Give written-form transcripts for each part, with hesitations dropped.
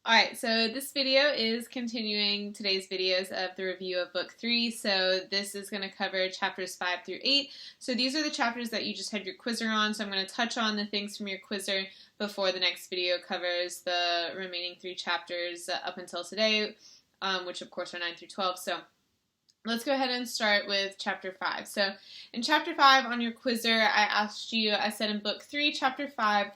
Alright, so this video is continuing today's videos of the review of book 3. So this is going to cover chapters 5 through 8. So these are the chapters that you just had your quizzer on. So I'm going to touch on the things from your quizzer before the next video covers the remaining 3 chapters up until today, which of course are 9 through 12. So let's go ahead and start with chapter 5. So in chapter 5 on your quizzer, I said in book 3, chapter 5,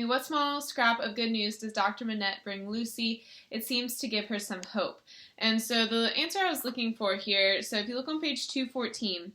what small scrap of good news does Dr. Manette bring Lucy? It seems to give her some hope. And so the answer I was looking for here, so if you look on page 214,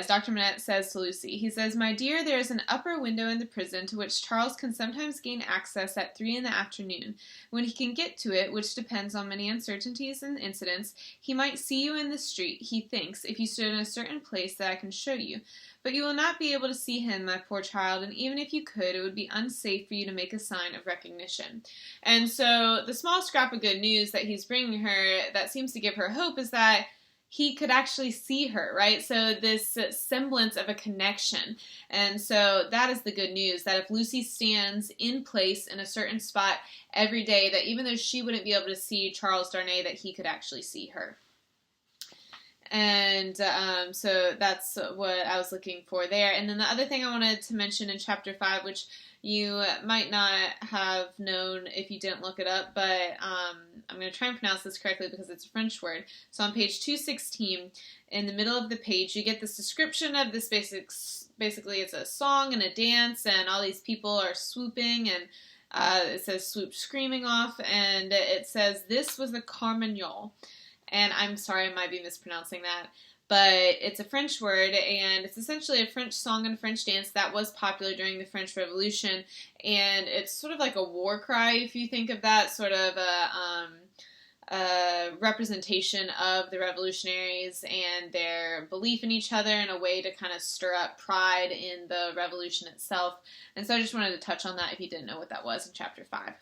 Dr. Manette says to Lucy, he says, "My dear, there is an upper window in the prison to which Charles can sometimes gain access at 3 in the afternoon. When he can get to it, which depends on many uncertainties and incidents, he might see you in the street, he thinks, if you stood in a certain place that I can show you. But you will not be able to see him, my poor child, and even if you could, it would be unsafe for you to make a sign of recognition." And so the small scrap of good news that he's bringing her that seems to give her hope is that he could actually see her, right? So this semblance of a connection. And so that is the good news, that if Lucy stands in place in a certain spot every day, that even though she wouldn't be able to see Charles Darnay, that he could actually see her. And so that's what I was looking for there. And then the other thing I wanted to mention in chapter 5, which you might not have known if you didn't look it up, but I'm going to try and pronounce this correctly because it's a French word. So on page 216, in the middle of the page, you get this description of this basically it's a song and a dance, and all these people are swooping, and it says swoop screaming off, and it says, "This was the Carmagnole." And I'm sorry, I might be mispronouncing that, but it's a French word, and it's essentially a French song and French dance that was popular during the French Revolution, and it's sort of like a war cry, if you think of that, sort of a representation of the revolutionaries and their belief in each other in a way to kind of stir up pride in the revolution itself. And so I just wanted to touch on that if you didn't know what that was in chapter 5.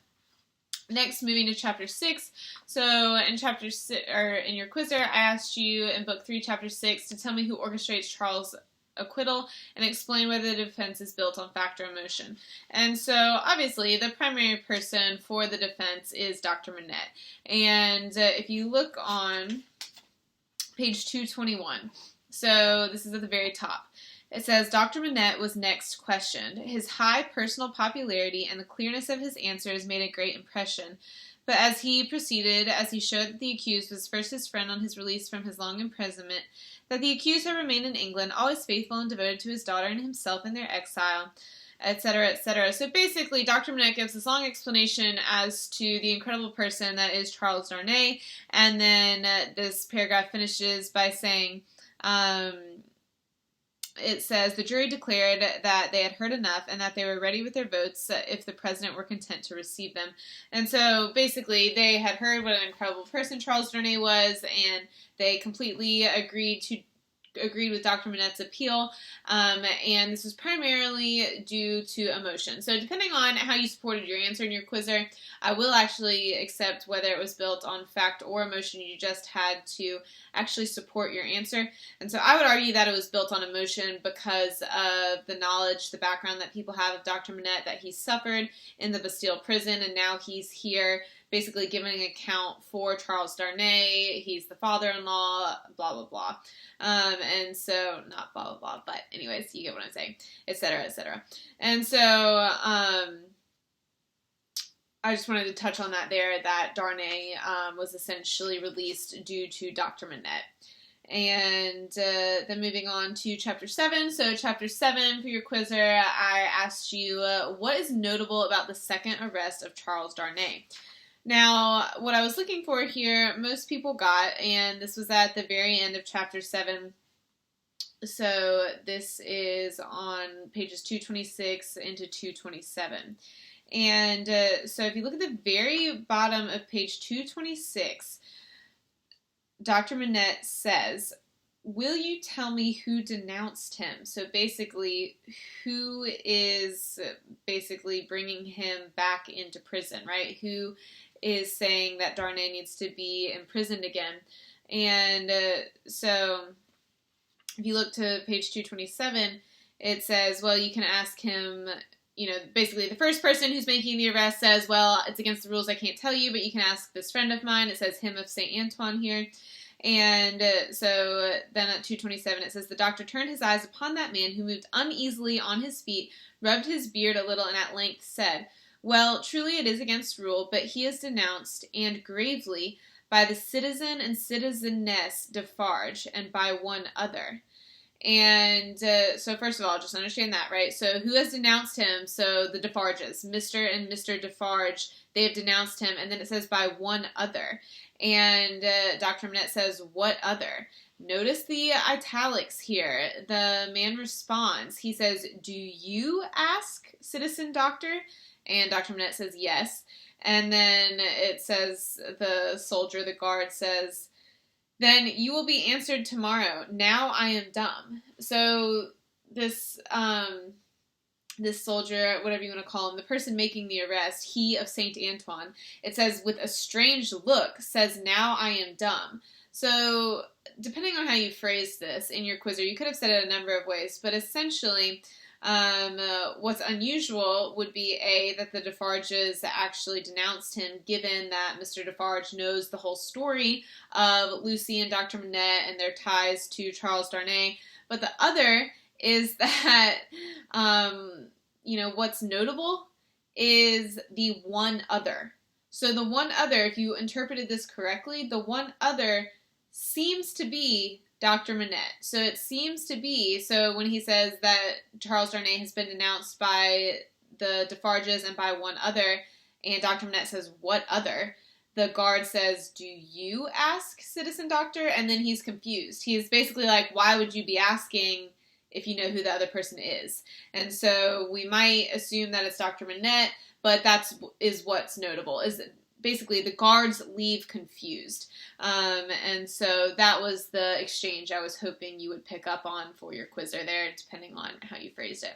Next, moving to chapter 6. So in chapter 6, or in your quizzer, I asked you in book 3, chapter 6, to tell me who orchestrates Charles' acquittal and explain whether the defense is built on fact or emotion. And so obviously the primary person for the defense is Dr. Manette. And if you look on page 221, so this is at the very top. It says, "Dr. Manette was next questioned. His high personal popularity and the clearness of his answers made a great impression. But as he proceeded, as he showed that the accused was first his friend on his release from his long imprisonment, that the accused had remained in England, always faithful and devoted to his daughter and himself in their exile, etc., etc." So basically, Dr. Manette gives this long explanation as to the incredible person that is Charles Darnay, and then this paragraph finishes by saying, it says, "The jury declared that they had heard enough and that they were ready with their votes if the president were content to receive them." And so basically they had heard what an incredible person Charles Darnay was, and they completely agreed with Dr. Manette's appeal, and this was primarily due to emotion. So depending on how you supported your answer in your quizzer, I will actually accept whether it was built on fact or emotion. You just had to actually support your answer. And so I would argue that it was built on emotion because of the knowledge, the background that people have of Dr. Manette, that he suffered in the Bastille prison, and now he's here basically giving an account for Charles Darnay. He's the father-in-law, blah, blah, blah. And so, not blah, blah, blah, but anyways, you get what I'm saying, etc., etc. And so, I just wanted to touch on that there, that Darnay was essentially released due to Dr. Manette. And then moving on to chapter 7. So chapter 7, for your quizzer, I asked you, what is notable about the second arrest of Charles Darnay? Now, what I was looking for here, most people got, and this was at the very end of chapter 7. So this is on pages 226 into 227. And so if you look at the very bottom of page 226, Dr. Manette says, "Will you tell me who denounced him?" So basically, who is basically bringing him back into prison, right? Who is saying that Darnay needs to be imprisoned again? And so if you look to page 227, it says, well, you can ask him, basically the first person who's making the arrest says, well, it's against the rules, I can't tell you, but you can ask this friend of mine. It says him of St. Antoine here. And so then at 2:27 it says, the doctor turned his eyes upon that man who moved uneasily on his feet, rubbed his beard a little, and at length said, well, truly it is against rule, but he is denounced, and gravely, by the citizen and citizeness Defarge, and by one other. And so first of all, just understand that, right? So who has denounced him? So the Defarges, Mr. and Mr. Defarge, they have denounced him. And then it says by one other. And Dr. Manette says, what other? Notice the italics here. The man responds. He says, do you ask, citizen doctor? And Dr. Manette says, yes. And then it says, the soldier, the guard says, then you will be answered tomorrow. Now I am dumb. So this soldier, whatever you want to call him, the person making the arrest, he of St. Antoine, it says, with a strange look, says, now I am dumb. So depending on how you phrase this in your quizzer, you could have said it a number of ways, but essentially what's unusual would be that the Defarges actually denounced him, given that Mr. Defarge knows the whole story of Lucy and Dr. Manette and their ties to Charles Darnay. But the other is that, what's notable is the one other. So the one other, if you interpreted this correctly, the one other seems to be Dr. Manette. So it seems to be, so when he says that Charles Darnay has been denounced by the Defarges and by one other, and Dr. Manette says, what other? The guard says, do you ask, citizen doctor? And then he's confused. He's basically like, why would you be asking if you know who the other person is? And so we might assume that it's Dr. Manette, but is what's notable, is basically the guards leave confused. And so that was the exchange I was hoping you would pick up on for your quizzer there, depending on how you phrased it.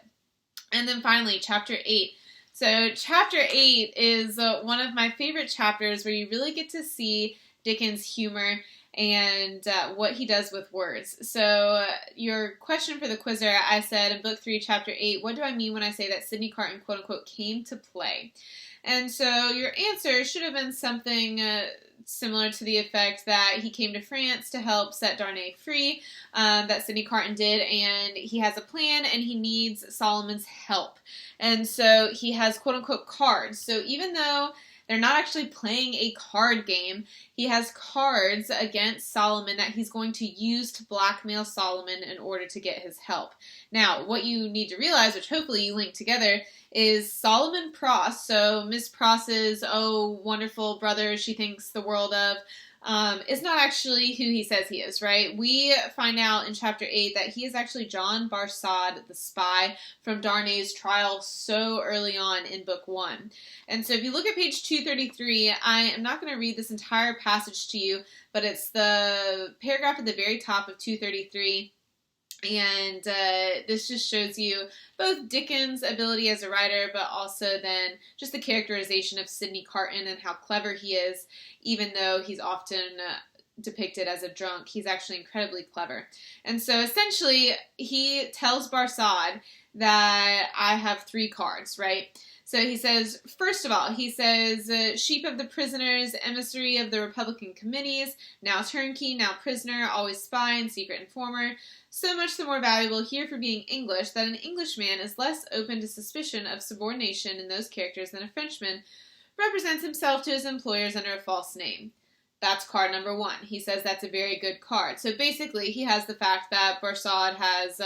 And then finally, Chapter 8. So Chapter 8 is one of my favorite chapters where you really get to see Dickens' humor and what he does with words. So your question for the quizzer, I said in Book 3, Chapter 8, what do I mean when I say that Sidney Carton, quote-unquote, came to play? And so your answer should have been something similar to the effect that he came to France to help set Darnay free, that Sidney Carton did, and he has a plan and he needs Solomon's help. And so he has quote-unquote cards. So even though they're not actually playing a card game, he has cards against Solomon that he's going to use to blackmail Solomon in order to get his help. Now, what you need to realize, which hopefully you link together, is Solomon Pross, so Miss Pross's, wonderful brother she thinks the world of, is not actually who he says he is, right? We find out in Chapter 8 that he is actually John Barsad, the spy, from Darnay's trial so early on in Book 1. And so if you look at page 233, I am not going to read this entire passage to you, but it's the paragraph at the very top of 233. And this just shows you both Dickens' ability as a writer, but also then just the characterization of Sidney Carton and how clever he is, even though he's often depicted as a drunk. He's actually incredibly clever. And so essentially, he tells Barsad that I have 3 cards, right? So he says, first of all, he says, sheep of the prisoners, emissary of the Republican committees, now turnkey, now prisoner, always spy and secret informer. So much the more valuable here for being English that an Englishman is less open to suspicion of subordination in those characters than a Frenchman represents himself to his employers under a false name. That's card number 1. He says that's a very good card. So basically, he has the fact that Barsad has,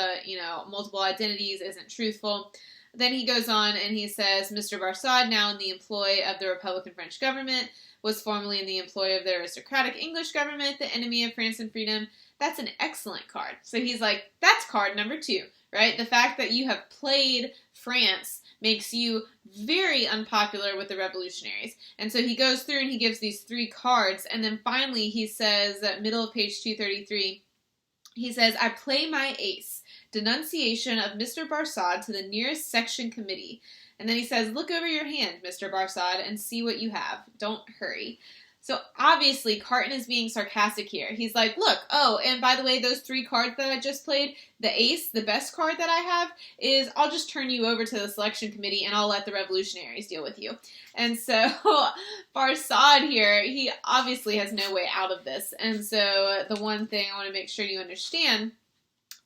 multiple identities, isn't truthful. Then he goes on and he says, Mr. Barsad, now in the employ of the Republican French government, was formerly in the employ of the aristocratic English government, the enemy of France and freedom. That's an excellent card. So he's like, that's card number 2, right? The fact that you have played France makes you very unpopular with the revolutionaries. And so he goes through and he gives these 3 cards, and then finally he says, at middle of page 233, he says, I play my ace, denunciation of Mr. Barsad to the nearest section committee. And then he says, look over your hand, Mr. Barsad, and see what you have. Don't hurry. So obviously Carton is being sarcastic here. He's like, look, oh, and by the way, those 3 cards that I just played, the ace, the best card that I have, is I'll just turn you over to the selection committee and I'll let the revolutionaries deal with you. And so Farsad here, he obviously has no way out of this. And so the one thing I want to make sure you understand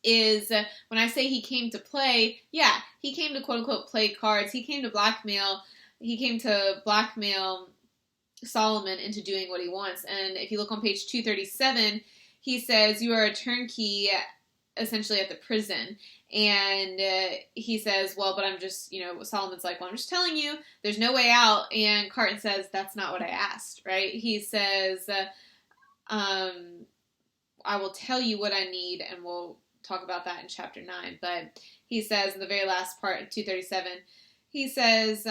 is when I say he came to play, yeah, he came to quote-unquote play cards. He came to blackmail Solomon into doing what he wants. And if you look on page 237, he says, you are a turnkey essentially at the prison. And he says, well, but I'm just, Solomon's like, well, I'm just telling you, there's no way out. And Carton says, that's not what I asked, right? He says, I will tell you what I need, and we'll talk about that in chapter 9. But he says in the very last part of 237, he says,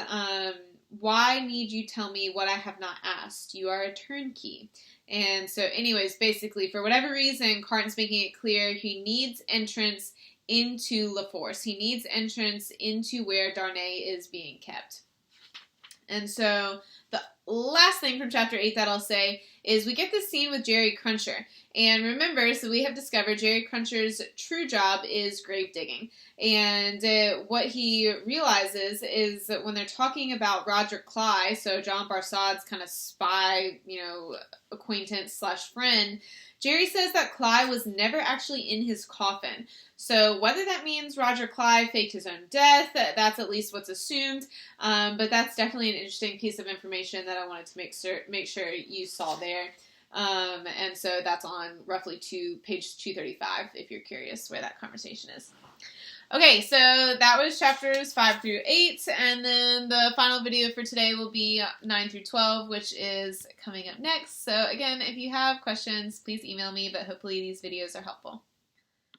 why need you tell me what I have not asked? You are a turnkey. And so anyways, basically, for whatever reason, Carton's making it clear he needs entrance into LaForce. He needs entrance into where Darnay is being kept. And so the last thing from chapter 8 that I'll say is we get this scene with Jerry Cruncher. And remember, so we have discovered Jerry Cruncher's true job is grave digging. And what he realizes is that when they're talking about Roger Cly, so John Barsad's kind of spy, acquaintance / friend, Jerry says that Cly was never actually in his coffin. So whether that means Roger Cly faked his own death, that's at least what's assumed. But that's definitely an interesting piece of information that I wanted to make sure you saw there. And so that's on roughly page 235 if you're curious where that conversation is. Okay, so that was chapters 5 through 8, and then the final video for today will be 9 through 12, which is coming up next. So again, if you have questions, please email me, but hopefully these videos are helpful.